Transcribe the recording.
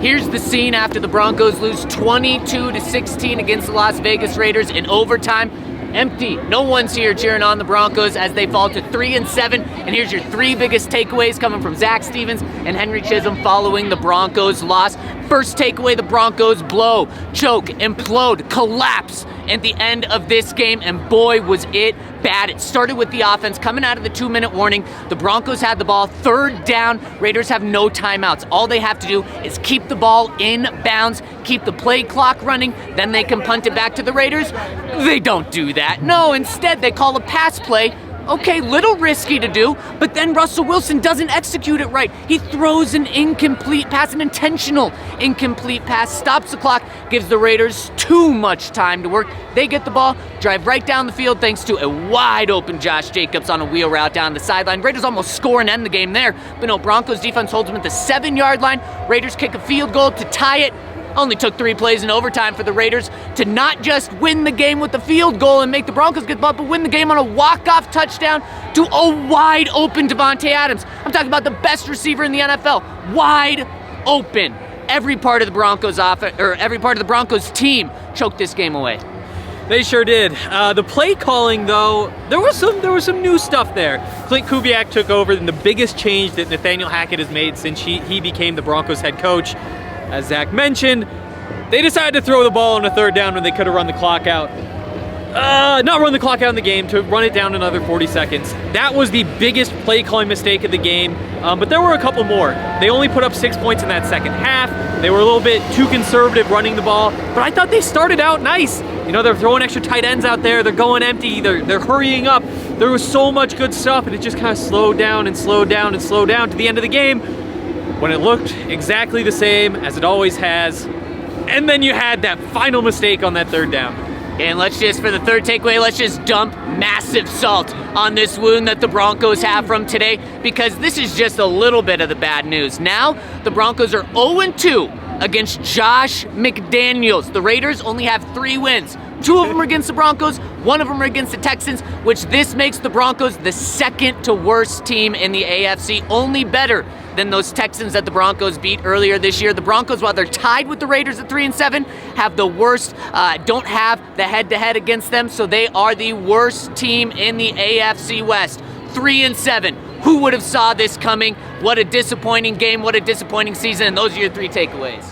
Here's the scene after the Broncos lose 22-16 against the Las Vegas Raiders in overtime. Empty. No one's here cheering on the Broncos as they fall to 3-7. And here's your three biggest takeaways coming from Zach Stevens and Henry Chisholm following the Broncos loss. First takeaway, the Broncos blow, choke, implode, collapse at the end of this game, and boy was it bad. It started with the offense coming out of the 2-minute warning. The Broncos had the ball, third down. Raiders have no timeouts. All they have to do is keep the ball in bounds, keep the play clock running, then they can punt it back to the Raiders. They don't do that. No, instead they call a pass play. Okay, little risky to do, but then Russell Wilson doesn't execute it right. He throws an incomplete pass, an intentional incomplete pass, stops the clock, gives the Raiders too much time to work. They get the ball, drive right down the field thanks to a wide open Josh Jacobs on a wheel route down the sideline. Raiders almost score and end the game there, but no, Broncos defense holds them at the 7-yard line. Raiders kick a field goal to tie it. Only took 3 plays in overtime for the Raiders to not just win the game with the field goal and make the Broncos get the ball, but win the game on a walk-off touchdown to a wide-open Davante Adams. I'm talking about the best receiver in the NFL. Wide open. Every part of the Broncos offense, or every part of the Broncos team choked this game away. They sure did. The play calling, though, there was some new stuff there. Clint Kubiak took over, and the biggest change that Nathaniel Hackett has made since he became the Broncos head coach. As Zach mentioned, they decided to throw the ball on a third down when they could have run the clock out. Not run the clock out in the game, to run it down another 40 seconds. That was the biggest play calling mistake of the game, but there were a couple more. They only put up 6 points in that second half. They were a little bit too conservative running the ball, but I thought they started out nice. You know, they're throwing extra tight ends out there, they're going empty, they're hurrying up. There was so much good stuff, and it just kind of slowed down and slowed down and slowed down to the end of the game, when it looked exactly the same as it always has. And then you had that final mistake on that third down. And let's just, for the third takeaway, let's just dump massive salt on this wound that the Broncos have from today, because this is just a little bit of the bad news. Now, the Broncos are 0-2 against Josh McDaniels. The Raiders only have 3 wins. 2 of them are against the Broncos, 1 of them are against the Texans, which this makes the Broncos the second to worst team in the AFC, only better than those Texans that the Broncos beat earlier this year. The Broncos, while they're tied with the Raiders at 3-7, have the worst, don't have the head-to-head against them, so they are the worst team in the AFC West. 3-7. Who would have saw this coming? What a disappointing game, what a disappointing season, and those are your 3 takeaways.